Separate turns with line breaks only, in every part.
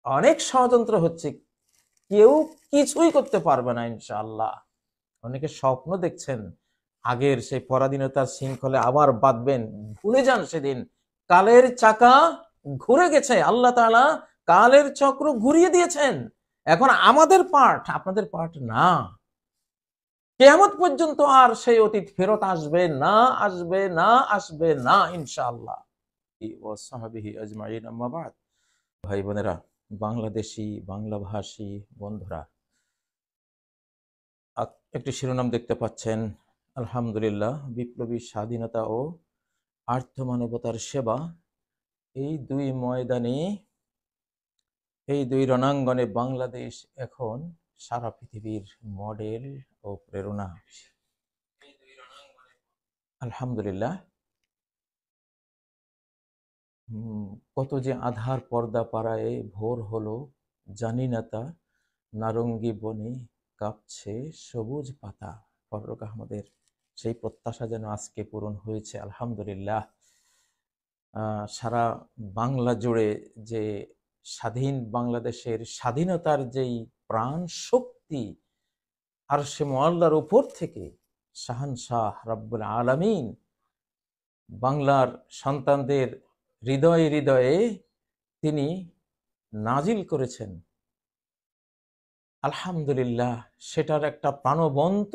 অনেক ষড়যন্ত্র হচ্ছে, কেউ কিছুই করতে পারবে না ইনশাআল্লাহ। অনেকে স্বপ্ন দেখছেন আগের সেই পরাধীনতার শৃঙ্খলে আবার বাঁধবেন, ভুলে যান সেদিন। কালের চাকা ঘুরে গেছে, আল্লাহ তাআলা কালের চক্র ঘুরিয়ে দিয়েছেন। এখন আমাদের পার্ট, আপনাদের পার্ট না। কিয়ামত পর্যন্ত আর সেই অতীত ফেরত আসবে না, আসবে না, আসবে না ইনশাআল্লাহ। ওয়া সাহবিহি আজমাইন, আম্মা বাদ। ভাই বোনেরা, বাংলাদেশি বাংলাভাষী বন্ধুরা, একটি শিরোনাম দেখতে পাচ্ছেন, আলহামদুলিল্লাহ, বিপ্লবী স্বাধীনতা ও আর্থমানবতার সেবা। এই দুই ময়দানে, এই দুই রণাঙ্গনে বাংলাদেশ এখন সারা পৃথিবীর মডেল ও প্রেরণা। আলহামদুলিল্লাহ। কত যে আধার পর্দা পাড়ায় ভোর হলো, জানি না তা নারঙ্গী বনে কাঁপছে সবুজ পাতা। ফররুখ আহমদের সেই প্রত্যাশা যেন আজকে পূরণ হয়েছে, আলহামদুলিল্লাহ। সারা বাংলা জুড়ে যে স্বাধীন বাংলাদেশের স্বাধীনতার যেই প্রাণ শক্তি, আরশে মুআল্লার উপর থেকে শাহানশাহ রাব্বুল আলামিন বাংলার সন্তানদের হৃদয়ে হৃদয়ে তিনি নাজিল করেছেন, আলহামদুলিল্লাহ। সেটার একটা প্রাণবন্ত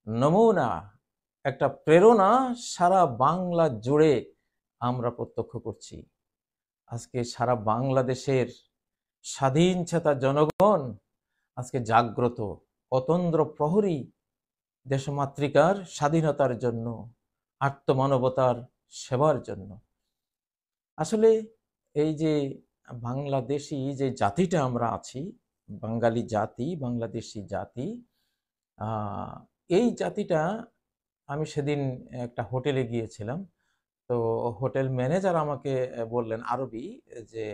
নমুনা, একটা প্রেরণা সারা বাংলা জুড়ে আমরা প্রত্যক্ষ করছি। আজকে সারা বাংলাদেশের স্বাধীন চেতা জনগণ আজকে জাগ্রত, অতন্দ্র প্রহরী দেশমাতৃকার স্বাধীনতার জন্য, আত্মমানবতার সেবার জন্য। আসলে এই যে বাংলাদেশি যে জাতিটা আমরা আছি, বাঙালি জাতি, বাংলাদেশি জাতি, এই জাতিটা, আমি সেদিন একটা হোটেলে গিয়েছিলাম, তো হোটেল ম্যানেজার আমাকে বললেন আরবি যে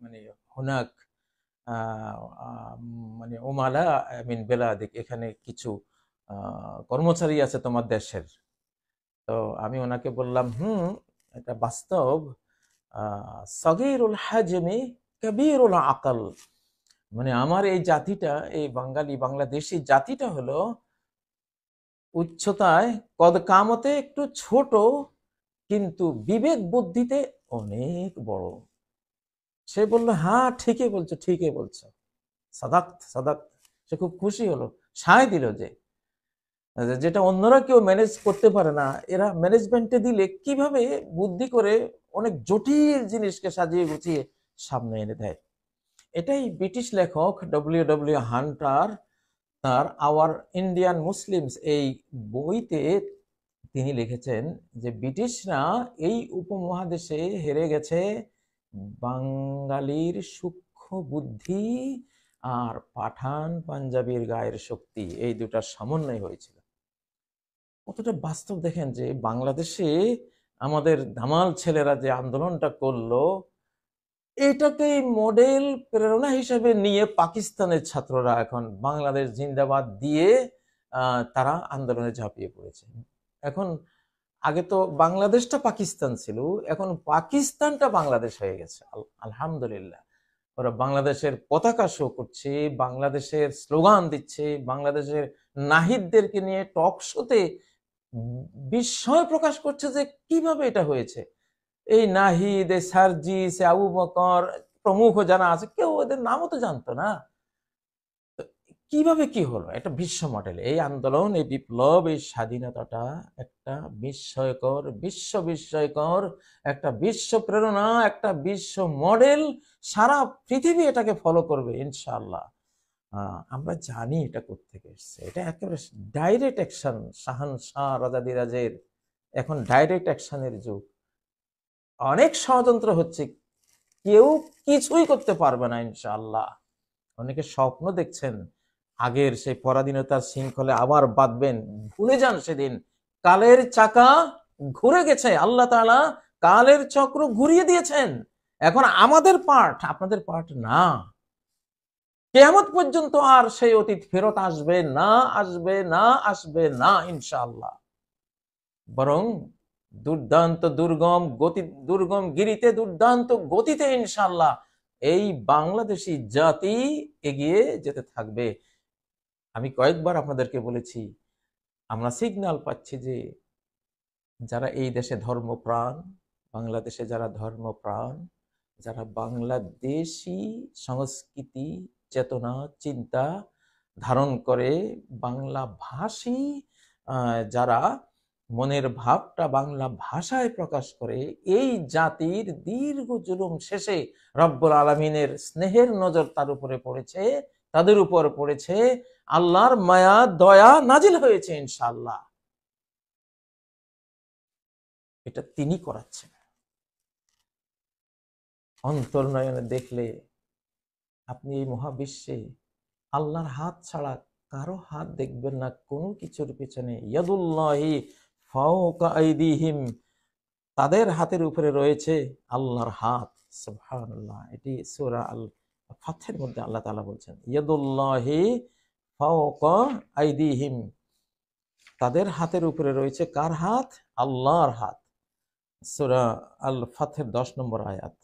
মানে হুনাক মানে ওমালা মিন বেলাদিক, এখানে কিছু কর্মচারী আছে তোমার দেশের। তো আমি ওনাকে বললাম, এটা বাস্তব, সগীরুল হাজমি কবীরুল আকল। মানে আমার এই জাতিটা, এই বাঙালি বাংলাদেশি জাতিটা হলো উচ্চতায় কদ কামতে একটু ছোট, কিন্তু বিবেক বুদ্ধিতে অনেক বড়। সে বলল, হ্যাঁ ঠিকই বলছো, ঠিকই বলছো, সাদাক সাদাক। সে খুব খুশি হলো, সায় দিল যে যেটা অন্যরা কেউ ম্যানেজ করতে পারে না, এরা ম্যানেজমেন্টে দিলে কিভাবে বুদ্ধি করে অনেক জটিল জিনিসকে সাজিয়ে গুছিয়ে সামনে এনে দেয়। এটাই ব্রিটিশ লেখক ডব্লিউ হান্টার তার আওয়ার ইন্ডিয়ান মুসলিমস এই বইতে তিনি লিখেছেন যে ব্রিটিশরা এই উপমহাদেশে হেরে গেছে বাঙালির সূক্ষ্ম বুদ্ধি আর পাঠান পাঞ্জাবির গায়ের শক্তি, এই দুটার সমন্বয় হয়েছিল। কতটা বাস্তব দেখেন যে বাংলাদেশে আমাদের ধামাল ছেলেরা যে আন্দোলনটা করলো, এটাকেই মডেল প্রেরণা হিসেবে নিয়ে পাকিস্তানের ছাত্ররা এখন বাংলাদেশ জিন্দাবাদ দিয়ে তারা আন্দোলনে ঝাঁপিয়ে পড়েছে। এখন আগে তো বাংলাদেশটা পাকিস্তান ছিল, এখন পাকিস্তানটা বাংলাদেশ হয়ে গেছে, আলহামদুলিল্লাহ। ওরা বাংলাদেশের পতাকা শো করছে, বাংলাদেশের স্লোগান দিচ্ছে, বাংলাদেশের নাহিদদেরকে নিয়ে টক শোতে বিস্ময় প্রকাশ করছে যে কিভাবে এটা হয়েছে। এই নাহিদ, সার্জিস, আবু বকর প্রমুখ যারা আছে, কেউ ওদের নামও তো জানতো না। কিভাবে কি হলো? একটা বিশ্ব মডেল এই আন্দোলন, এই বিপ্লব, এই স্বাধীনতাটা একটা বিস্ময়কর, বিস্ময়কর একটা বিশ্ব প্রেরণা, একটা বিশ্ব মডেল। সারা পৃথিবী এটাকে ফলো করবে ইনশাআল্লাহ। আমরা জানি এটা কোত্থেকে এসছে। এটা একেবারে ডাইরেক্ট অ্যাকশন, শাহানশাহ রাজাদিরাজের এখন ডাইরেক্ট অ্যাকশনের যুগ। অনেক ষড়যন্ত্র হচ্ছে, কেউ কিছুই করতে পারবে না ইনশাআল্লাহ। অনেকে স্বপ্ন দেখছেন আগের সেই পরাধীনতার শৃঙ্খলে আবার বাঁধবেন, ভুলে যান সেদিন। কালের চাকা ঘুরে গেছে, আল্লাহ তাআলা কালের চক্র ঘুরিয়ে দিয়েছেন। এখন আমাদের পার্ট, আপনাদের পার্ট না। কিয়ামত পর্যন্ত আর সেই অতীত ফেরত আসবে না, আসবে না, আসবে না ইনশাআল্লাহ। বরং দুর্দান্ত দুর্গম গিরিতে দুর্দান্ত গতিতে ইনশাআল্লাহ এই বাংলাদেশি জাতি এগিয়ে যেতে থাকবে। আমি কয়েকবার আপনাদেরকে বলেছি, আমরা সিগন্যাল পাচ্ছি যে যারা এই দেশে ধর্মপ্রাণ, বাংলাদেশে যারা ধর্মপ্রাণ, যারা বাংলাদেশি সংস্কৃতি, চেতনা, চিন্তা ধারণ করে, বাংলা ভাষী যারা মনের ভাবটা বাংলা ভাষায় প্রকাশ করে, এই জাতির দীর্ঘ জুলুম শেষে রব্বুল আলামিনের স্নেহের নজর তার উপরে পড়েছে, তাদের উপর পড়েছে, আল্লাহর মায়া দয়া নাজিল হয়েছে ইনশাআল্লাহ। এটা তিনি করাচ্ছেন। অন্তর্নয়নে দেখলে আপনি এই মহাবিশ্বে আল্লাহর হাত ছাড়া কারো হাত দেখবেন না কোনো কিছুর পিছনে। ইয়াদুল্লাহি ফাওকা আইদিহিম, তাদের হাতের উপরে রয়েছে আল্লাহর হাত। সুবহানাল্লাহ। এটি সূরা আল ফাথের মধ্যে আল্লাহ তাআলা বলছেন, ইয়াদুল্লাহি ফাওকা আইদিহিম, তাদের হাতের উপরে রয়েছে কার হাত? আল্লাহর হাত। সূরা আল ফাথের 10 নম্বর আয়াত।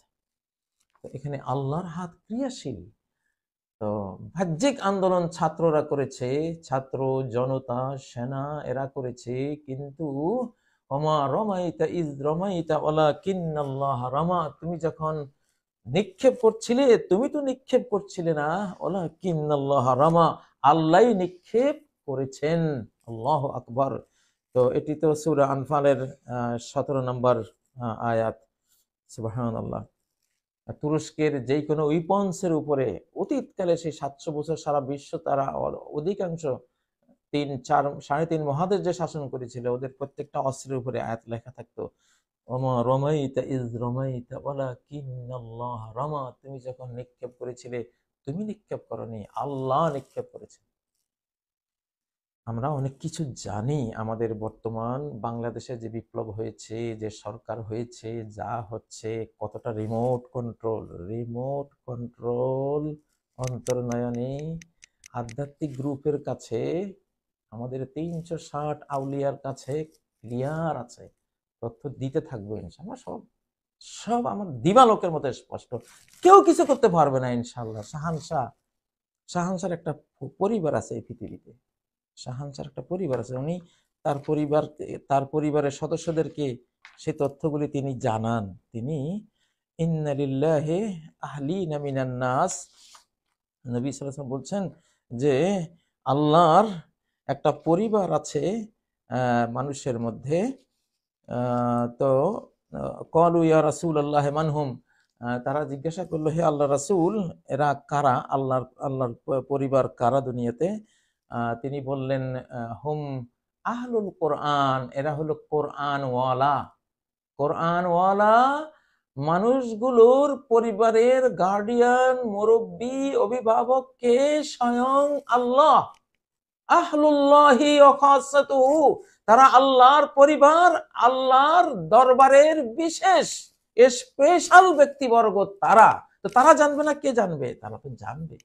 তো এখানে আল্লাহর হাত ক্রিয়াশীল। তো বাহ্যিক আন্দোলন ছাত্ররা করেছে, ছাত্র জনতা সেনা এরা করেছে, কিন্তু ওমা রমাইতা ইজ রমাইতা ওয়ালাকিন্নাল্লাহ রামা, তুমি যখন নিক্ষেপ করছিলে, তুমি তো নিক্ষেপ করছিলে না, ওয়ালাকিন্নাল্লাহ রামা, আল্লাহই নিক্ষেপ করেছেন। আল্লাহু আকবার। তো এটি তো সূরা আনফালের 17 নম্বর আয়াত। সুবহানাল্লাহ। তুরস্কের যে কোনো উইপন্সের উপরে অতীতকালে সেই 700 বছর সারা বিশ্ব তারা অধিকাংশ 3-4-3.5 মহাদেশ যে শাসন করেছিল, ওদের প্রত্যেকটা অস্ত্রের উপরে আয়াত লেখা থাকতো, ওমা রমাইতা ইজ রমাইতা ওয়ালাকিন্নাল্লাহ রামা, তুমি যখন নিক্ষেপ করেছিলে, তুমি নিক্ষেপ করনি, আল্লাহ নিক্ষেপ করেছেন। আমরা অনেক কিছু জানি। আমাদের বর্তমান বাংলাদেশে যে বিপ্লব হয়েছে, যে সরকার হয়েছে, যা হচ্ছে, কতটা রিমোট কন্ট্রোল অন্তর্নয়নে আধ্যাত্মিক গ্রুপের কাছে, আমাদের 360 আউলিয়ার কাছে ক্লিয়ার আছে, তথ্য দিতে থাকবো ইনশাআল্লাহ। সব আমার দিবালোকের মতো স্পষ্ট, কেউ কিছু করতে পারবে না ইনশাআল্লাহ। শাহানশার একটা পরিবার আছে এই পৃথিবীতে। শাহানশার একটা পরিবার আছে, উনি তার পরিবারের সদস্যদেরকে সেই তথ্যগুলি তিনি জানান। তিনি ইন্না লিল্লাহি আহলিনা মিনান নাস, নবী সাল্লাল্লাহু আলাইহি ওয়াসাল্লাম বলছেন যে আল্লাহর একটা পরিবার আছে মানুষের মধ্যে। তো ক্বালু ইয়া রাসূলুল্লাহ মানহুম, তারা জিজ্ঞাসা করলো, হে আল্লাহ রাসূল, এরা কারা? আল্লাহর পরিবার কারা দুনিয়াতে? তিনি বললেন, হুম আহলুল কোরআন, এরা হলো কোরআনওয়ালা মানুষগুলোর পরিবারের গার্ডিয়ান, মুরব্বী, অভিভাবককে স্বয়ং আল্লাহ। আহলুল্লাহি ওয়া খাসাতুহু, তারা আল্লাহর পরিবার, আল্লাহর দরবারের বিশেষ স্পেশাল ব্যক্তিবর্গ তারা। তো তারা জানবে না, কে জানবে? তারা তো জানবে।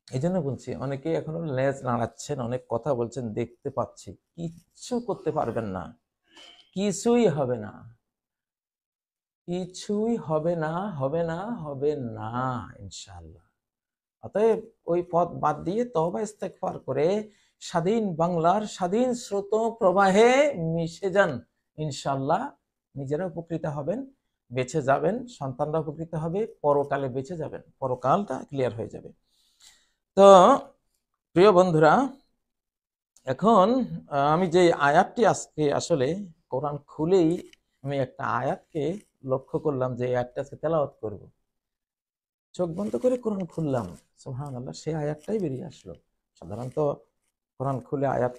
এই জন্য বলছি, অনেকে এখনো লেজ নাড়াচ্ছেন, অনেক কথা বলছেন, দেখতে পাচ্ছি, কিচ্ছু করতে পারবেন না, কিছুই হবে না, কিছুই হবে না, হবে না ইনশাআল্লাহ। অতএব ওই পথ বাদ দিয়ে তওবা ইস্তেগফার করে স্বাধীন বাংলার স্বাধীন স্রোত প্রবাহে মিশে যান ইনশাআল্লাহ। নিজেরা উপকৃত হবেন, বেঁচে যাবেন, সন্তানরা উপকৃত হবে, পরকালে বেঁচে যাবেন, পরকালটা ক্লিয়ার হয়ে যাবে। তো প্রিয় বন্ধুরা, এখন আমি যে আয়াতটি আজকে আসলে কোরআন খুলেই আমি একটা আয়াতকে লক্ষ্য করলাম যে আয়াতটা আজকে তেলাওয়াত করব। চোখ বন্ধ করে কোরআন খুললাম, সুবহানাল্লাহ, সেই আয়াতটাই বেরিয়ে আসলো। সাধারণত কোরআন খুলে আয়াত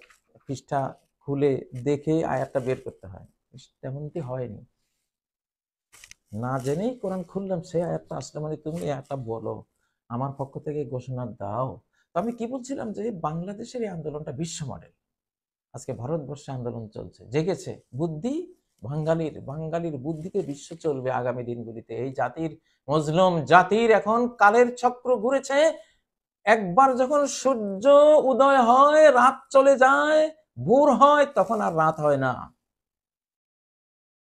পৃষ্ঠা খুলে দেখে আয়াতটা বের করতে হয়, তেমনটি হয়নি। না জেনেই কোরআন খুললাম, সেই আয়াতটা আসলে, মানে তুমি এই আয়াতটা বলো, আমার পক্ষ থেকে ঘোষণা দাও। তো আমি কি বলছিলাম যে বাংলাদেশের এই আন্দোলনটা বিশ্ব মডেল। আজকে ভারতবর্ষে আন্দোলন চলছে, জেগেছে বুদ্ধি, বাঙালির বুদ্ধিতে বিশ্ব চলবে আগামী দিনগুলিতে। এই জাতির, মজলুম জাতির এখন কালের চক্র ঘুরেছে। একবার যখন সূর্য উদয় হয়, রাত চলে যায়, ভোর হয়, তখন আর রাত হয় না।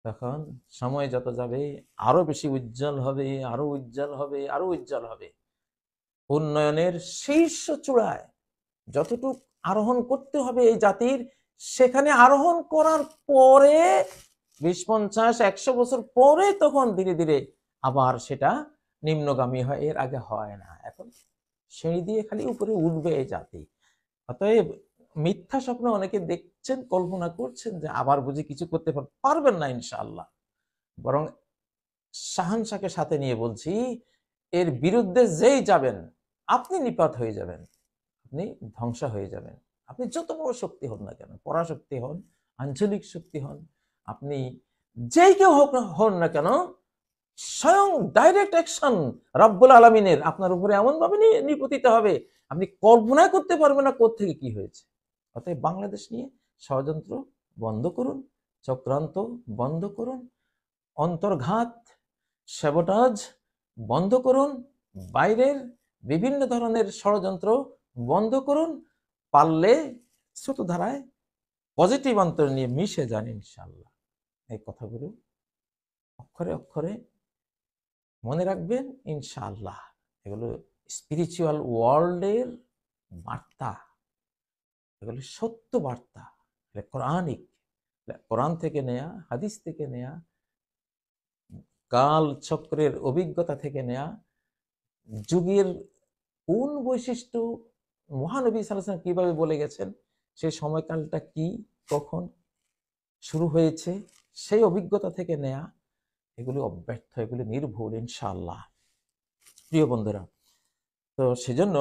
তখন সময় যত যাবে আরো বেশি উজ্জ্বল হবে, আরো উজ্জ্বল হবে, আরো উজ্জ্বল হবে। উন্নয়নের শীর্ষ চূড়ায় যতটুকু আরোহণ করতে হবে এই জাতির, সেখানে আরোহণ করার পরে 20, 50, 100 বছর পরে তখন ধীরে ধীরে আবার সেটা নিম্নগামী হয়, এর আগে হয় না। এখন সিঁড়ি দিয়ে খালি উপরে উঠবে এই জাতি। অতএব মিথ্যা স্বপ্ন অনেকে দেখছেন, কল্পনা করছেন যে আবার বুঝি কিছু করতে পারবেন না ইনশাআল্লাহ। বরং শাহানশাকে সাথে নিয়ে বলছি, এর বিরুদ্ধে যেই যাবেন আপনি নিপাত হয়ে যাবেন, আপনি ধ্বংস হয়ে যাবেন। আপনি যত বড় শক্তি হন না কেন, পরাশক্তি হন, আঞ্চলিক শক্তি হন, আপনি যেই কেউ হন না কেন, স্বয়ং ডাইরেক্ট অ্যাকশন রব্বুল আলামিনের আপনার উপরে এমন ভাবে নিপতিত হবে, আপনি কল্পনা করতে পারবেন না কোত্থেকে কি হয়েছে। অতএব বাংলাদেশ নিয়ে ষড়যন্ত্র বন্ধ করুন, চক্রান্ত বন্ধ করুন, অন্তর্ঘাত স্যাবোটাজ বন্ধ করুন, বাইরের বিভিন্ন ধরনের ষড়যন্ত্র বন্ধ করুন। পারলে ছোট ধারায় পজিটিভ অন্তর নিয়ে মিশে যান ইনশাআল্লাহ। এই কথাগুলো অক্ষরে অক্ষরে মনে রাখবেন ইনশাআল্লাহ। এগুলো স্পিরিচুয়াল ওয়ার্ল্ডের বার্তা, এগুলো সত্য বার্তা, কোরআনিক, কোরআন থেকে নেয়া, হাদিস থেকে নেয়া, কাল চক্রের অভিজ্ঞতা থেকে নেয়া, যুগের কোন বৈশিষ্ট্য মহানবী সাল্লাল্লাহু আলাইহি ওয়াসাল্লাম কিভাবে বলে গেছেন, সেই সময়কালটা কি, কখন শুরু হয়েছে, সেই অভিজ্ঞতা থেকে নেয়া। এগুলি অব্যর্থ, এগুলি নির্ভুল ইনশাআল্লাহ। প্রিয় বন্ধুরা, তো সেজন্য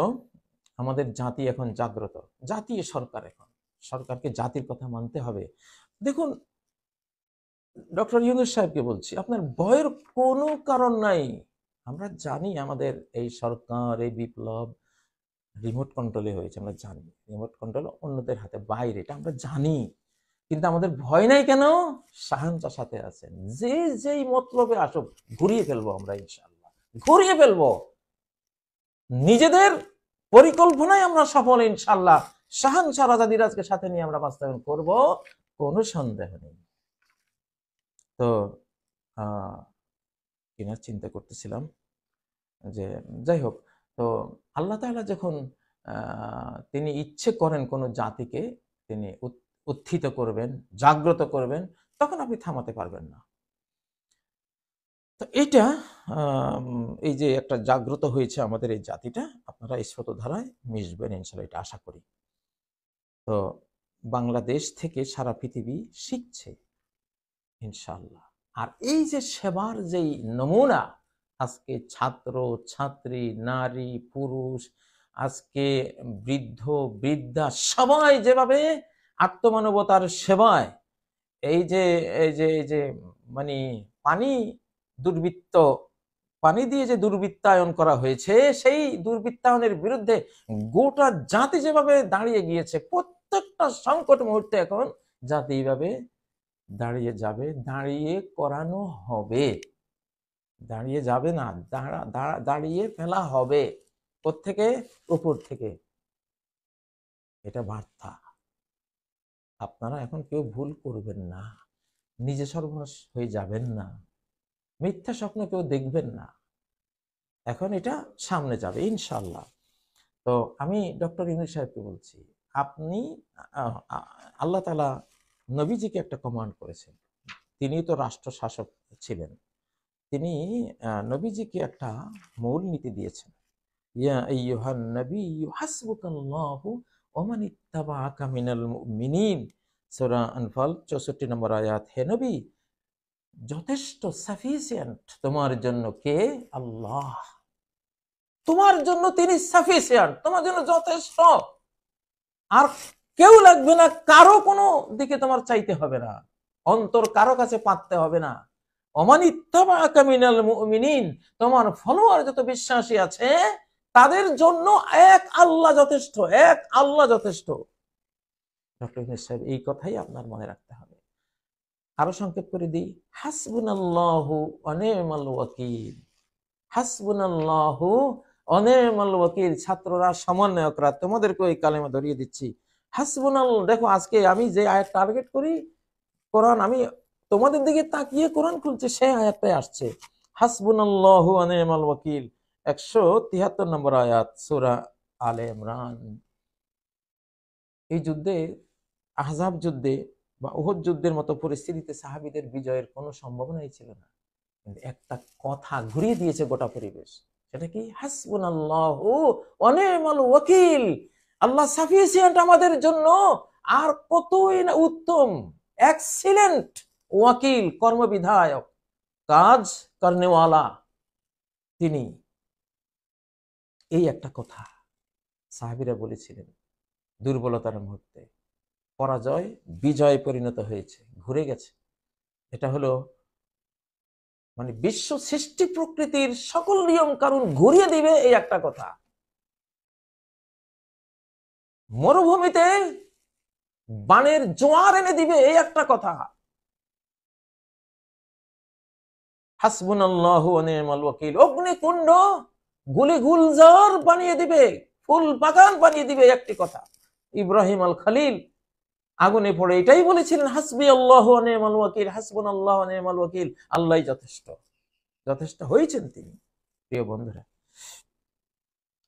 আমাদের জাতি এখন জাগ্রত, জাতীয় সরকার, এখন সরকারকে জাতির কথা মানতে হবে। দেখুন, ডক্টর ইউনূস সাহেবকে বলছি, আপনার ভয়ের কোনো কারণ নাই। আমরা জানি আমাদের এই সরকার, এই বিপ্লব রিমোট কন্ট্রোলে হয়েছে, আমরা জানি রিমোট কন্ট্রোল অন্যদের হাতে, বাইরে, এটা আমরা জানি। কিন্তু আমাদের ভয় নাই কেন? শাহানশাহ সাথে আছেন, যে যেই মতলবে আসুক ঘুরিয়ে ফেলবো আমরা ইনশাআল্লাহ, ঘুরিয়ে ফেলবো। নিজেদের পরিকল্পনায় আমরা সফল ইনশাআল্লাহ। শাহানশাহ রাজাদিরাজকে সাথে নিয়ে আমরা বাস্তবায়ন করব, কোনো সন্দেহ নেই। তো কিনা চিন্তা করতেছিলাম যে, যাই হোক, তো আল্লাহ তাআলা যখন তিনি ইচ্ছে করেন কোনো জাতিকে তিনি উত্থিত করবেন, জাগ্রত করবেন, তখন আপনি থামাতে পারবেন না। তো এটা এই যে একটা জাগ্রত হয়েছে আমাদের এই জাতিটা, আপনারা এই স্রোতধারায় মিশবেন ইনশাআল্লাহ, এটা আশা করি। তো বাংলাদেশ থেকে সারা পৃথিবী শিখছে ইনশাআল্লাহ। আর এই যে সেবার যেই নমুনা, আজকে ছাত্র ছাত্রী, নারী পুরুষ, আজকে বৃদ্ধ বৃদ্ধা, সবাই যেভাবে আত্মমানবতার সেবায়, এই যে মানে পানি দুর্বৃত্ত, পানি দিয়ে যে দুর্বৃত্তায়ন করা হয়েছে, সেই দুর্বৃত্তায়নের বিরুদ্ধে গোটা জাতি যেভাবে দাঁড়িয়ে গিয়েছে, প্রত্যেকটা সংকট মুহূর্তে এখন জাতি এইভাবে দাঁড়িয়ে যাবে, দাঁড়িয়ে করানো হবে, দাঁড়িয়ে যাবে না, দাঁড়িয়ে ফেলা হবে। কোত্থেকে? উপর থেকে। এটা বার্তা। আপনারা এখন কেউ ভুল করবেন না, নিজে সর্বনাশ হয়ে যাবেন না, মিথ্যা স্বপ্ন কেউ দেখবেন না। এখন এটা সামনে যাবে ইনশাআল্লাহ। তো আমি ডক্টর ইউনূস সাহেবকে বলছি, আপনি আল্লাহ তাআলা নবীজিকে একটা কমান্ড করেছেন, তিনি তো রাষ্ট্র শাসক ছিলেন, তিনি নবীজিকে একটা মূল নীতি দিয়েছেন, ইয়া আইয়ুহান নাবিয়্যু হাসবুকাল্লাহু ওয়া মান ইত্তাবাআকা মিনাল মুমিনিন, সূরা আনফাল 64 নম্বর আয়াত। হে নবী, যথেষ্ট, সাফিসিয়েন্ট তোমার জন্য কে? আল্লাহ। তোমার জন্য তিনি সাফিসিয়েন্ট, তোমার জন্য যথেষ্ট, আর কেউ লাগবে না, কারো কোনো দিকে তোমার চাইতে হবে না, অন্তর কারো কাছে পাততে হবে না। ওমান ইত্তাবাআকা মিনাল মুমিনিন, তোমার ফলোয়ার যত বিশ্বাসী আছে তাদের জন্য এক আল্লাহ যথেষ্ট, এক আল্লাহ যথেষ্ট। ডক্টর ইউনূস সাহেব, এই কথাই আপনার মনে রাখতে হবে। আরো সংক্ষেপ করে দিই, হাসবুনাল্লাহু ওয়া নি'মাল ওয়াকিল। হাসবুনাল্লাহু ওয়া নি'মাল ওয়াকিল। ছাত্ররা, সমন্বয়করা, তোমাদেরকে ওই কালেমা ধরিয়ে দিচ্ছি। হাসবুনাল্লাহ, দেখো আজকে আমি যে আয়াত টার্গেট করি, কোরআন আমি তোমাদের দিকে তাকিয়ে কোরআন খুলছে, সেই আয়াতটাই আসছে, হাসবুনাল্লাহু ওয়া নি'মাল ওয়াকিল, 173 নম্বর আয়াত সূরা আলে ইমরান। এই যুদ্ধে, আহজাব যুদ্ধে বা উহুদ যুদ্ধের মতো পরিস্থিতিতে সাহাবীদের বিজয়ের কোনো সম্ভাবনাই ছিল না, কিন্তু একটা কথা ঘুরিয়ে দিয়েছে গোটা পরিবেশ। সেটা কি? হাসবুনাল্লাহু ওয়া নি'মাল ওয়াকিল, আল্লাহ সাফিসিয়েন্ট আমাদের জন্য, আর কতই না উত্তম, এক্সিলেন্ট ওয়াকিল, কর্মবিধায়ক, কাজ করনেওয়ালা তিনি। এই একটা কথা সাহাবীরা বলেছিলেন দুর্বলতার মুহূর্তে। পরাজয় বিজয় পরিণত হয়েছে, ঘুরে গেছে। এটা হলো মানে বিশ্ব সৃষ্টি প্রকৃতির সকল নিয়ম কানুন ঘুরিয়ে দিবে, এই একটা কথা। মরুভূমিতে বানের জোয়ার এনে দিবে, এই একটা কথা। হাসবুনাল্লাহু ওয়া নি'মাল ওয়াকিল, অগ্নিকুণ্ড গুলি গুলজার বানিয়ে দিবে, ফুল বাগান বানিয়ে দিবে, একটি কথা। ইব্রাহিম আল খলিল আগুনে পড়ে এটাই বলেছিলেন, হাসবি আল্লাহু ওয়া নি'মাল ওয়াকিল, হাসবুনাল্লাহু ওয়া নি'মাল ওয়াকিল, আল্লাহই যথেষ্ট। যথেষ্ট হয়েছেন তিনি। প্রিয় বন্ধুরা,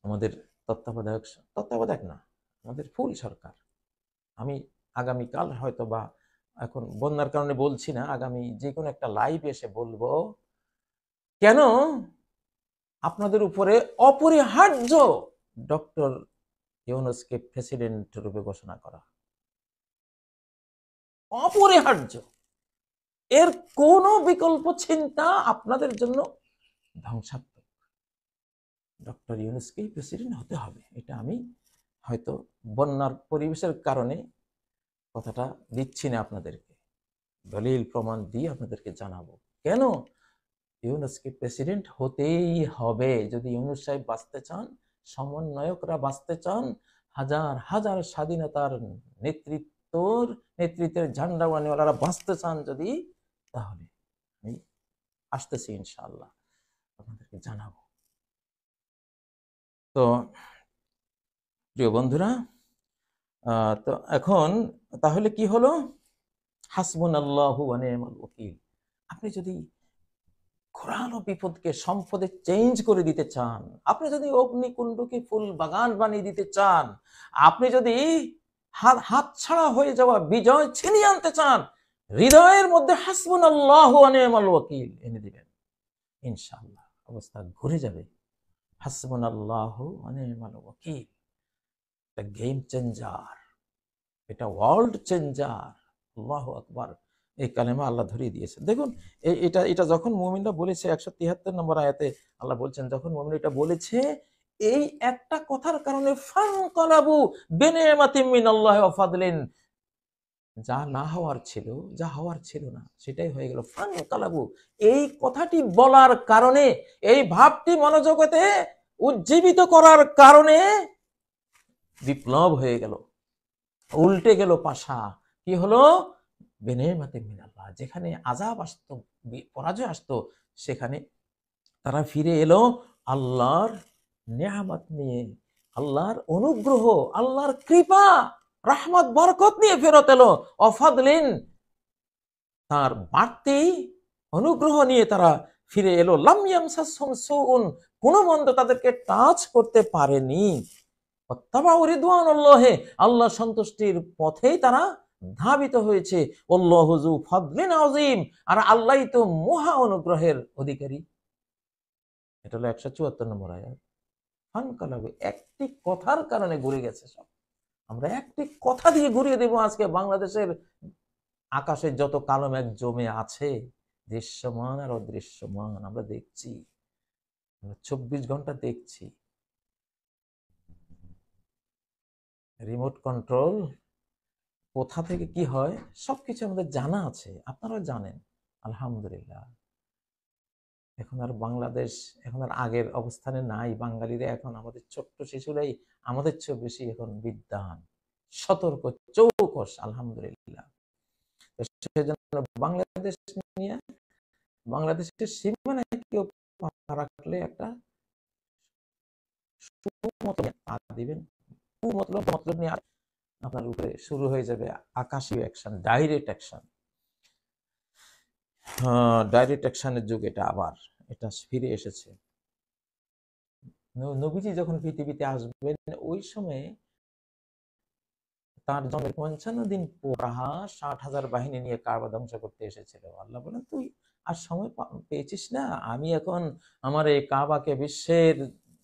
আমাদের তত্ত্বাবধায়ক না, আমাদের ফুল সরকার। আমি আগামীকাল হয়তো বা, এখন বন্যার কারণে বলছি না, আগামী যে কোনো একটা লাইভ এসে বলবো কেন আপনাদের উপরে অপরিহার্য ডক্টর ইউনূসকে প্রেসিডেন্ট রূপে ঘোষণা করা। অপরিহার্য, এর কোনো বিকল্প চিন্তা আপনাদের জন্য ধ্বংসাত্মক। ডক্টর ইউনূসকেই প্রেসিডেন্ট হতে হবে, এটা আমি হয়তো বন্যার পরিবেশের কারণে কথাটা দিচ্ছি না আপনাদেরকে, দলিল প্রমাণ দিয়ে আপনাদেরকে জানাবো কেন ইউনূসকে প্রেসিডেন্ট হতেই হবে। যদি ইউনূস সাহেব বাঁচতে চান, সমন্বয়করা বাঁচতে চান, হাজার হাজার স্বাধীনতার নেতৃত্বের ঝান্ডাওয়ানিওয়ালারা বাঁচতে চান যদি, তাহলে আমি আসতেছি ইনশাআল্লাহ, আপনাদেরকে জানাবো। তো প্রিয় বন্ধুরা, তো এখন তাহলে কি হলো? হাসবুনাল্লাহু ওয়া নি'মাল ওয়াকিল। আপনি যদি ঘোরালো বিপদকে সম্পদে চেঞ্জ করে দিতে চান, আপনি যদি অগ্নিকুণ্ডকে ফুল বাগান বানিয়ে দিতে চান, আপনি যদি হাত ছাড়া হয়ে যাওয়া বিজয় ছিনিয়ে আনতে চান, হৃদয়ের মধ্যে হাসবুনাল্লাহু ওয়া নি'মাল ওয়াকিল এনে দিবেন, ইনশাআল্লাহ অবস্থা ঘুরে যাবে। হাসবুনাল্লাহু ওয়া নি'মাল ওয়াকিল, এটা গেম চেঞ্জার, এটা ওয়ার্ল্ড চেঞ্জার। আল্লাহু আকবার, এই কালেমা আল্লাহ ধরিয়ে দিয়েছে। দেখুন, এটা যখন মুমিনরা বলেছে, 173 নম্বর আয়াতে আল্লাহ বলছেন, যখন মুমিন এটা বলেছে, এই একটা কথার কারণে ফানকালাবু বিনিমাতিম মিনাল্লাহি ওয়া ফাদলিন, যা না হওয়ার ছিল, যা হওয়ার ছিল না, সেটাই হয়ে গেল। ফানকালাবু, এই কথাটি বলার কারণে, এই ভাবটি মনোজগতে উজ্জীবিত করার কারণে বিপ্লব হয়ে গেল, উল্টে গেল পাশা। কি হলো? বিনিমাতিম মিনাল্লাহ, যেখানে আযাব আসতো, পরাজয় আসতো, সেখানে তারা ফিরে এলো আল্লাহর নিয়ামত নিয়ে, আল্লাহর অনুগ্রহ, আল্লাহর কৃপা, রহমত, বরকত নিয়ে ফেরত এলো। অফাদলিন, তার বাড়তি অনুগ্রহ নিয়ে তারা ফিরে এলো। লাম ইয়ামসাসহুম সুউন, কোনো মন্দ তাদেরকে টাচ করতে পারেনি। ওয়াত্তাবাউ রিদওয়ানাল্লাহি, আল্লাহ সন্তুষ্টির পথেই তারা ধাবিত হয়েছে। আল্লাহু যু ফাদলিন আযীম, আর আল্লাহই তো মহা অনুগ্রহের অধিকারী। এটা হলো 174 নম্বর আয়াত। ফানকালাবু, একটি কথার কারণে ঘুরে গেছে সব। আমরা একটি কথা দিয়ে ঘুরিয়ে দেব আজকে বাংলাদেশের আকাশে যত কালো মেঘ জমে আছে, দৃশ্যমান আর অদৃশ্যমান, আমরা দেখছি, আমরা 24 ঘন্টা দেখছি। রিমোট কন্ট্রোল কোথা থেকে কি হয় সবকিছু আমাদের জানা আছে, আপনারাও জানেন আলহামদুলিল্লাহ। এখন আর বাংলাদেশ, এখন আর আগের অবস্থানে নাই। বাঙালিরা এখন, আমাদের ছোট্ট শিশুরাই আমাদের চেয়ে বেশি এখন বিদ্বান, সতর্ক, চৌকস, আলহামদুলিল্লাহ। সেজন্য বাংলাদেশ নিয়ে, বাংলাদেশের সীমানায় কেউ পা রাখলে একটা দিবেন, মতলব নিয়ে আপনার উপরে শুরু হয়ে যাবে আকাশীয় অ্যাকশন, ডাইরেক্ট অ্যাকশন। ডাইরেক্ট অ্যাকশনের যুগ, এটা আবার এটা ফিরে এসেছে। নবীজি যখন পৃথিবীতে আসবেন ওই সময়ে তার জন্মের 55 দিন পর 60,000 বাহিনী নিয়ে কাবা ধ্বংস করতে এসেছিল। আল্লাহ বলেন, তুই আর সময় পেয়েছিস না? আমি এখন আমার এই কাবাকে বিশ্বের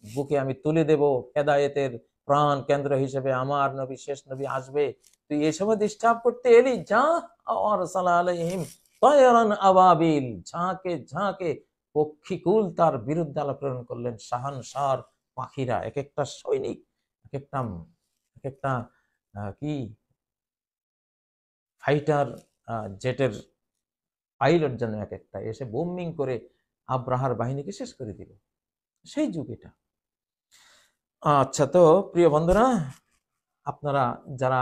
বুকে আমি তুলে দেব, হেদায়েতের প্রাণ কেন্দ্র হিসেবে আমার নবী, শেষ নবী আসবে। তুই এই সময় ডিস্টার্ব করতে এলি? যা। আরসালা আলাইহিম তায়রান আবাবিল, ঝাঁকে ঝাঁকে পক্ষীকুল তার বিরুদ্ধে আল্লাহ প্রেরণ করলেন। শাহানশার পাখিরা, এক একটা সৈনিক, এক একটা এক একটা কি ফাইটার জেটের পাইলট যেন এক একটা এসে বোমিং করে আব্রাহার বাহিনীকে শেষ করে দিল। সেই যুগ এটা। আচ্ছা, তো প্রিয় বন্ধুরা, আপনারা যারা,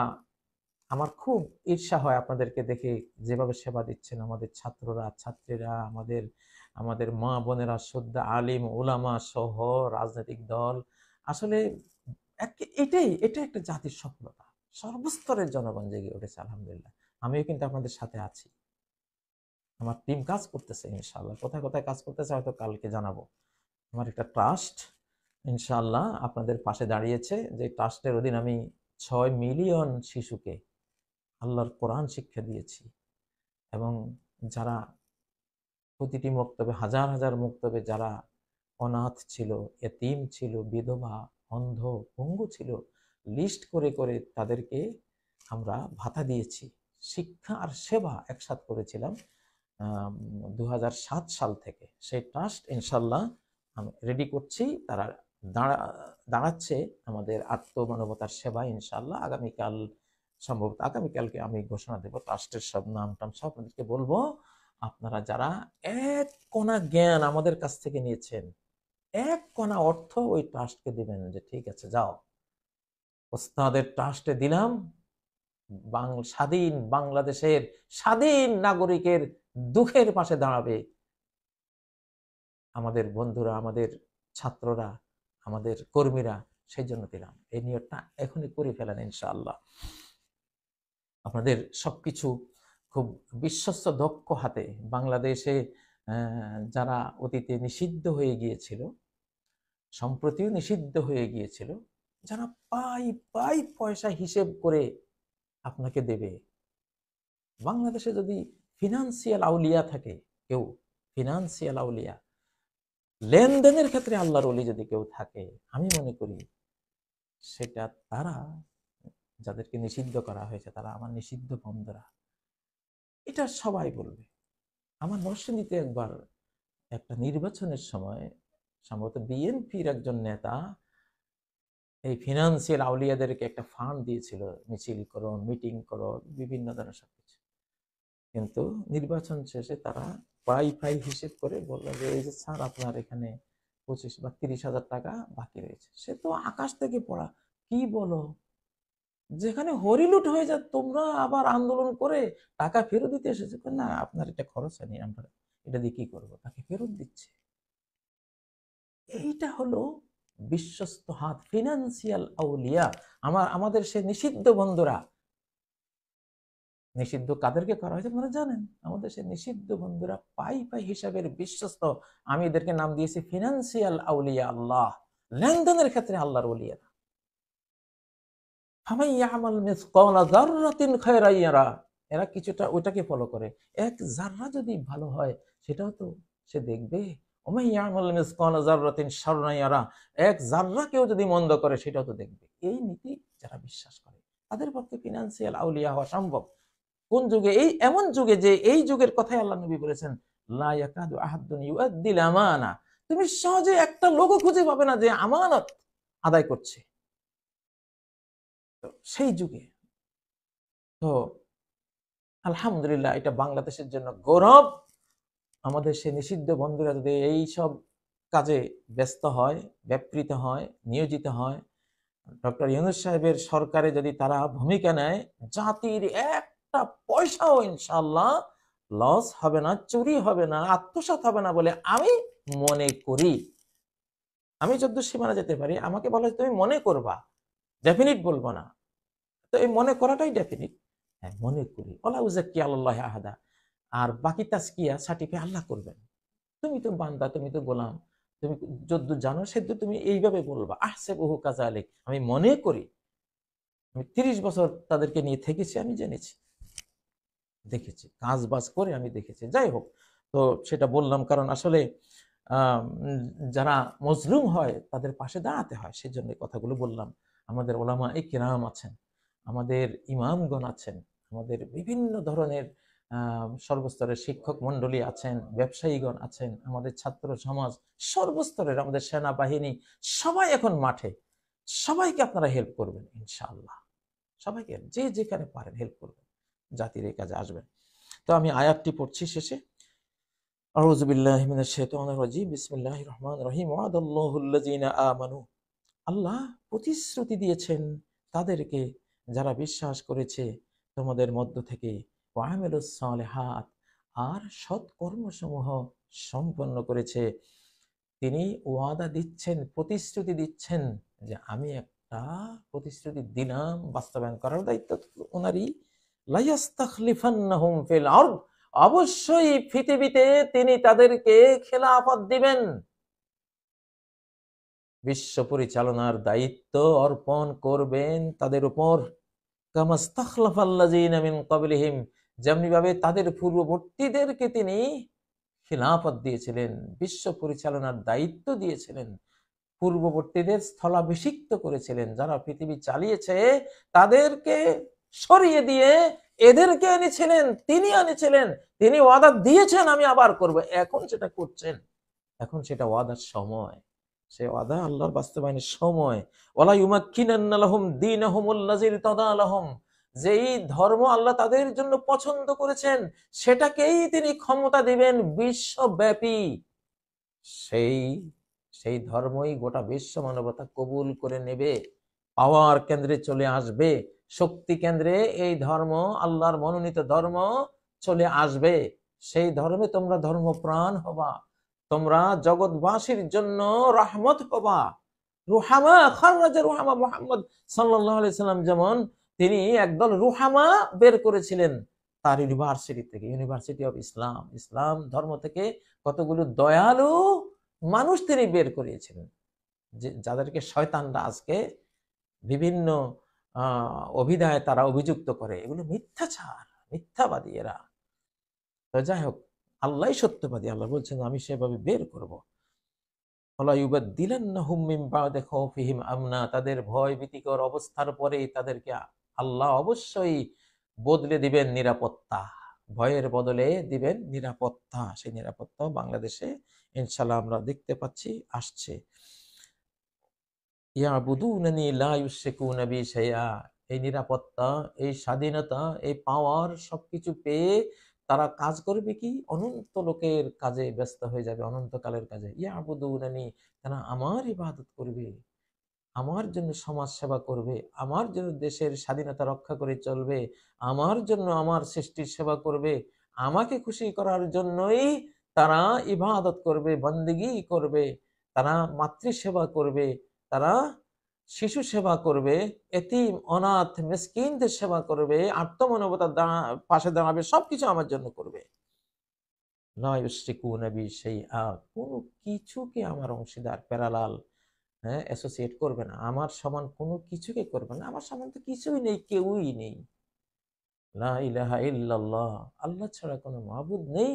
আমার খুব ঈর্ষা হয় আপনাদেরকে দেখে, যেভাবে সেবা দিচ্ছেন আমাদের ছাত্ররা, ছাত্রীরা, আমাদের আমাদের মা বোনেরা, শ্রদ্ধা আলিম উলামা সহ রাজনৈতিক দল। আসলে এটা একটা জাতির সফলতা। সর্বস্তরের জনগণ জেগে উঠেছে, আলহামদুলিল্লাহ। আমিও কিন্তু আপনাদের সাথে আছি। আমার টিম কাজ করতেছে ইনশাআল্লাহ। কোথায় কোথায় কাজ করতেছে হয়তো কালকে জানাবো। আমার একটা ট্রাস্ট ইনশাআল্লাহ আপনাদের পাশে দাঁড়িয়েছে, যে ট্রাস্টের অধীন আমি 6 মিলিয়ন শিশুকে আল্লাহর কোরআন শিক্ষা দিয়েছি। এবং যারা প্রতিটি মক্তবে, হাজার হাজার মক্তবে যারা অনাথ ছিল, এতিম ছিল, বিধবা, অন্ধ, পঙ্গু ছিল, লিস্ট করে করে তাদেরকে আমরা ভাতা দিয়েছি। শিক্ষা আর সেবা একসাথ করেছিলাম 2007 সাল থেকে। সেই ট্রাস্ট ইনশাল্লাহ আমি রেডি করছি। তারা দাঁড়াচ্ছে আমাদের আত্মমানবতার সেবা ইনশাল্লাহ। আগামীকাল, সম্ভবত আগামীকালকে আমি ঘোষণা দেব, ট্রাস্টের সব নাম টাম সব আপনাদেরকে বলবো। আপনারা যারা এক কণা জ্ঞান আমাদের কাছ থেকে নিয়েছেন, এক কণা অর্থ ওই ট্রাস্টকে দিবেন, যে ঠিক আছে যাও ওস্তাদের ট্রাস্টে দিলাম, স্বাধীন বাংলাদেশের স্বাধীন নাগরিকের দুঃখের পাশে দাঁড়াবে আমাদের বন্ধুরা, আমাদের ছাত্ররা, আমাদের কর্মীরা। সেই জন্য দিলাম। এই নিয়তটা এখনই করে ফেলেন ইনশাআল্লাহ। আপনাদের সবকিছু খুব বিশ্বস্ত দক্ষ হাতে। বাংলাদেশে যারা অতীতে নিষিদ্ধ হয়ে গিয়েছিল, সম্প্রতিও নিষিদ্ধ হয়ে গিয়েছিল, যারা পাই পাই পয়সা হিসেব করে আপনাকে দেবে। বাংলাদেশে যদি ফিনান্সিয়াল আউলিয়া থাকে কেউ, ফিনান্সিয়াল আউলিয়া, লেনদেনের ক্ষেত্রে আল্লাহর ওলি যদি কেউ থাকে, আমি মনে করি সেটা তারা, যাদেরকে নিষিদ্ধ করা হয়েছে, তারা আমার নিষিদ্ধ বন্ধুরা। এটা সবাই বলবে। আমার নরসিংদীতে একবার একটা নির্বাচনের সময় সম্ভবত বিএনপির একজন নেতা এই ফিনান্সিয়াল আউলিয়াদেরকে একটা ফান্ড দিয়েছিল, মিছিল করো, মিটিং করো, বিভিন্ন ধরনের সবকিছু। কিন্তু নির্বাচন শেষে তারা পাই হিসেব করে বললো যে এই যে স্যার, আপনার এখানে 25 বা 30,000 টাকা বাকি রয়েছে। সে তো আকাশ থেকে পড়া। কি বলো? যেখানে হরিলুট হয়ে যায়, তোমরা আবার আন্দোলন করে টাকা ফেরত দিতে এসেছে। না, আপনার এটা খরচ হয়নি, আমরা এটা দিয়ে কি করবো, তাকে ফেরত দিচ্ছে। এইটা হলো বিশ্বস্ত হাত, ফিনান্সিয়াল আউলিয়া। আমাদের সে নিষিদ্ধ বন্ধুরা। নিষিদ্ধ কাদেরকে করা হয়েছে আপনারা জানেন? আমাদের সে নিষিদ্ধ বন্ধুরা পাই হিসাবের বিশ্বস্ত। আমি এদেরকে নাম দিয়েছি ফিনান্সিয়াল আউলিয়া আল্লাহ। লেনদেনের ক্ষেত্রে আল্লাহর ওলিয়ারা। এরা কিছুটা ওইটাকে ফলো করে। এক জাররা যদি ভালো হয় সেটাও তো সে দেখবে। এক জাররা কেউ যদি মন্দ করে সেটাও তো দেখবে। এই নীতি যারা বিশ্বাস করে তাদের পক্ষে ফিনান্সিয়াল আউলিয়া হওয়া সম্ভব। কোন যুগে? এই এমন যুগে, যে এই যুগের কথাই আল্লাহ নবী বলেছেন, লা ইয়াকাদু আহাদুন ইউআদ্দিল আমানা। তুমি সহজে একটা লোকও খুঁজে পাবে না যে আমানত আদায় করছে। তো সেই যুগে তো আলহামদুলিল্লাহ, এটা বাংলাদেশের জন্য গৌরব। আমাদের সে নিষিদ্ধ বন্ধুরা যদি এই সব কাজে ব্যস্ত হয়, ব্যাপৃত হয়, নিয়োজিত হয়, ডক্টর ইউনূস সাহেবের সরকারে যদি তারা ভূমিকা নেয়, জাতির একটা পয়সাও ইনশাআল্লাহ লস হবে না, চুরি হবে না, আত্মসাৎ হবে না বলে আমি মনে করি। আমি যত সীমানা যেতে পারি, আমাকে বলা তুমি মনে করবা, ডেফিনিট বলবো না। তো এই মনে করাটাই ডেফিনিট। হ্যাঁ, মনে করি। ওলা উযাক্কি আলাল্লাহি আহাদা। আর বাকি তাজকিয়া সার্টিফাই আল্লাহ করবেন। তুমি তো বান্দা, তুমি তো গোলাম, তুমি যদ্দূর জানো সেদ্দূর তুমি এইভাবে বলবা, আহসেবুহু কাযালিক। আমি মনে করি, আমি 30 বছর তাদেরকে নিয়ে থেকেছি, আমি জেনেছি, দেখেছি, কাজ বাজ করে আমি দেখেছি। যাই হোক, তো সেটা বললাম কারণ আসলে যারা মজলুম হয় তাদের পাশে দাঁড়াতে হয়, সেজন্য কথাগুলো বললাম। আমাদের ওলামা কিরাম আছেন, আমাদের ইমামগণ আছেন, আমাদের বিভিন্ন ধরনের সর্বস্তরের শিক্ষক মন্ডলী আছেন, ব্যবসায়ীগণ আছেন, আমাদের ছাত্র সমাজ সর্বস্তরের, আমাদের সেনাবাহিনী, সবাই এখন মাঠে। সবাইকে আপনারা হেল্প করবেন ইনশাআল্লাহ, সবাইকে যে যেখানে পারেন হেল্প করবেন, জাতির এই কাজে আসবেন। তো আমি আয়াতটি পড়ছি শেষে। আউযু বিল্লাহি মিনাশ শাইতানির রাজিম, বিসমিল্লাহির রহমানির রহিম। ওয়াদাল্লাহুল্লাযিনা আমানু, আল্লাহ প্রতিশ্রুতি দিয়েছেন তাদেরকে যারা বিশ্বাস করেছে তোমাদের মধ্য থেকে, ওয়া আমিলুস সালিহাত, আর সৎ কর্মসমূহ সম্পন্ন করেছে। তিনি ওয়াদা দিচ্ছেন, প্রতিশ্রুতি দিচ্ছেন যে আমি একটা প্রতিশ্রুতি দিলাম, বাস্তবায়ন করার দায়িত্ব ওনারই। লাইয়াস্তাখলিফান্নাহুম ফিল আরদ, অবশ্যই পৃথিবীতে তিনি তাদেরকে খেলাফত দিবেন, বিশ্ব পরিচালনার দায়িত্ব অর্পণ করবেন তাদের উপর। কামাস্তাখলাফাল্লাযিনা মিন ক্বাবলিহিম, যেমনি ভাবে তাদের পূর্ববর্তীদেরকে তিনি খিলাফত দিয়েছিলেন, বিশ্ব পরিচালনার দায়িত্ব দিয়েছিলেন, পূর্ববর্তীদের স্থলাভিষিক্ত করেছিলেন, যারা পৃথিবী চালিয়েছে তাদেরকে সরিয়ে দিয়ে এদেরকে এনেছিলেন, তিনি আনেছিলেন, তিনি ওয়াদা দিয়েছেন আমি আবার করব, এখন সেটা করছেন, এখন সেটা ওয়াদার সময়, সে ওয়াদা আল্লাহর বাস্তবায়নের সময়। ওয়ালা ইউমাক্কিনান্না লাহুম দীনাহুমুল্লাযী ইরতাদা লাহুম, যেই ধর্ম আল্লাহ তাদের জন্য পছন্দ করেছেন সেটাকেই তিনি ক্ষমতা দিবেন বিশ্বব্যাপী। সেই সেই ধর্মই গোটা বিশ্ব মানবতা কবুল করে নেবে, পাওয়ার কেন্দ্রে চলে আসবে, শক্তি কেন্দ্রে এই ধর্ম, আল্লাহর মনোনীত ধর্ম চলে আসবে। সেই ধর্মে তোমরা ধর্মপ্রাণ হবা, তোমরা জগৎবাসীর জন্য রহমত হবা। রুহামা, খাররাজা রুহামা, মুহাম্মদ সাল্লাল্লাহু আলাইহি সাল্লাম যেমন তিনি একদল রুহামা বের করেছিলেন তার ইউনিভার্সিটি থেকে, ইউনিভার্সিটি অফ ইসলাম, ইসলাম ধর্ম থেকে কতগুলো দয়ালু মানুষ তিনি বের করিয়েছিলেন, যে যাদেরকে শয়তানরা আজকে বিভিন্ন অভিধায় তারা অভিযুক্ত করে, এগুলো মিথ্যাচার, মিথ্যাবাদী এরা। তো যাই হোক, আল্লাহ সত্যবাদী, আল্লাহ বলছেন আমি সেভাবে বের করব। তাদের ভয় ভীতিকর অবস্থার পরে তাদেরকে আল্লাহ অবশ্যই বদলে দিবেন নিরাপত্তা, ভয়ের বদলে দিবেন নিরাপত্তা। সেই নিরাপত্তা বাংলাদেশে ইনশাআল্লাহ আমরা দেখতে পাচ্ছি আসছে। ইয়াবুদুনানি লা ইউশরিকুনা বি শাইআ, এই নিরাপত্তা, এই স্বাধীনতা, এই পাওয়ার সবকিছু পেয়ে তারা কাজ করবে কি? অনন্ত লোকের কাজে ব্যস্ত হয়ে যাবে, অনন্তকালের কাজে। ইয়াবুদুনানি, তারা আমার ইবাদত করবে, আমার জন্য সমাজ সেবা করবে, আমার জন্য দেশের স্বাধীনতা রক্ষা করে চলবে, আমার জন্য আমার সৃষ্টির সেবা করবে, আমাকে খুশি করার জন্যই তারা ইবাদত করবে, বন্দেগী করবে, তারা মাতৃসেবা করবে, তারা শিশু সেবা করবে, এতিম অনাথ মিসকিনদের সেবা করবে, আত্মমানবতার পাশে দাঁড়াবে, সবকিছু আমার জন্য করবে। লা ইউশরিকুনা বি শাইআ, কোনো কিছুকে আমার অংশীদার, প্যারালাল, হ্যাঁ, অ্যাসোসিয়েট করবে না, আমার সমান কোনো কিছুকে করবে না, আমার সমান তো কিছুই নেই, কেউই নেই। লা ইলাহা ইল্লাল্লাহ, আল্লাহ ছাড়া কোনো মাবুদ নেই।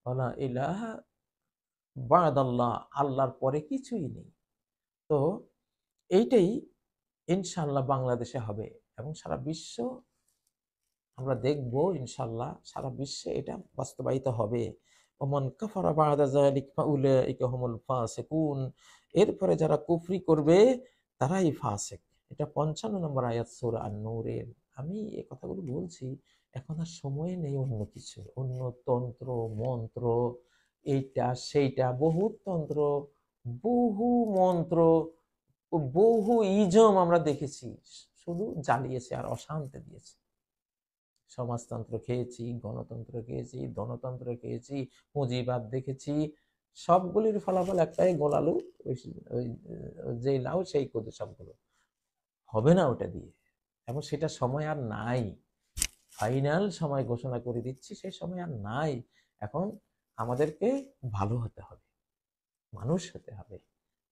ওয়ালা ইলাহা বা'দাল্লাহ, আল্লাহর পরে কিছুই নেই। তো এইটাই ইনশাআল্লাহ বাংলাদেশে হবে এবং সারা বিশ্ব আমরা দেখব, ইনশাআল্লাহ সারা বিশ্বে এটা বাস্তবায়িত হবে। ওমান কাফারা বা'দা যালিকা ফাউলাইকা হুমুল ফাসিকুন, এরপরে যারা কুফরি করবে তারাই ফাসিক। এটা 55 নম্বর আয়াত সূরা আন-নূরের। আমি এই কথাগুলো বলছি, এখন আর সময় নেই অন্য কিছু, অন্য তন্ত্র মন্ত্র, এইটা সেইটা, বহু তন্ত্র, বহু মন্ত্র, বহু ইজম আমরা দেখেছি, শুধু জ্বালিয়েছে আর অশান্তি দিয়েছে। সমাজতন্ত্র খেয়েছি, গণতন্ত্র খেয়েছি, ধনতন্ত্র খেয়েছি, পুঁজিবাদ দেখেছি, সবগুলির ফলাফল একটাই, গোলালু, ওই যে লাউ সেই কদু, সবগুলো হবে না ওটা দিয়ে, এবং সেটা সময় আর নাই। ফাইনাল সময় ঘোষণা করে দিচ্ছি, সেই সময় আর নাই। এখন আমাদেরকে ভালো হতে হবে, মানুষ হতে হবে,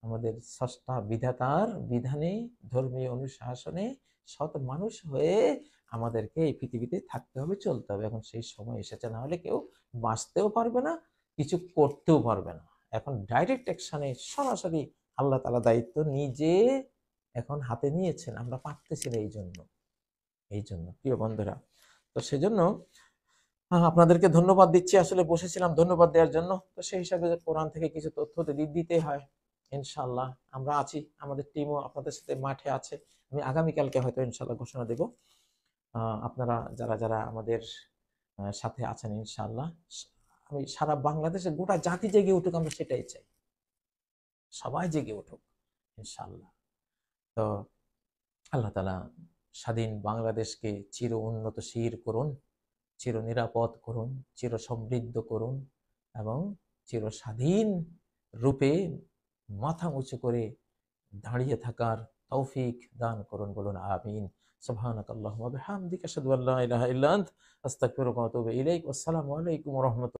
আমাদের স্রষ্টা বিধাতার বিধানে, ধর্মীয় অনুশাসনে সৎ মানুষ হয়ে আমাদেরকে এই পৃথিবীতে থাকতে হবে, চলতে হবে। এখন সেই সময় এসেছে, না হলে কেউ বাঁচতেও পারবে না, কিছু করতেও পারবে না। এখন ডাইরেক্ট অ্যাকশনে সরাসরি আল্লাহ তাআলা দায়িত্ব নিজে এখন হাতে নিয়েছেন, আমরা পারতেছি না। এই জন্য প্রিয় বন্ধুরা, তো সেজন্য আপনাদেরকে ধন্যবাদ দিচ্ছি। আসলে বসেছিলাম ধন্যবাদ দেওয়ার জন্য, তো সেই হিসাবে কোরআন থেকে কিছু তথ্য তো দিতে হয়। ইনশাআল্লাহ আমরা আছি, আমাদের টিমও আপনাদের সাথে মাঠে আছে। আমি আগামীকালকে হয়তো ইনশাআল্লাহ ঘোষণা দেব। আপনারা যারা যারা আমাদের সাথে আছেন ইনশাআল্লাহ, আমি সারা বাংলাদেশে গোটা জাতি জেগে উঠুক, আমরা সেটাই চাই, সবাই জেগে উঠুক ইনশাআল্লাহ। তো আল্লাহ তাআলা স্বাধীন বাংলাদেশকে চির উন্নতশীল করুন, চির নিরাপদ করুন, চির সমৃদ্ধ করুন এবং চির স্বাধীন রূপে মাথা উঁচু করে দাঁড়িয়ে থাকার তৌফিক দান করুন, বলুন আমিন। সুবহানাকাল্লাহুম্মা ওয়া বিহামদিকা আশহাদু আল্লা ইলাহা ইল্লা আনতা আস্তাগফিরুকা ওয়া আতুবু ইলাইক। আসসালামু আলাইকুম ওয়া রাহমাতুল্লাহ।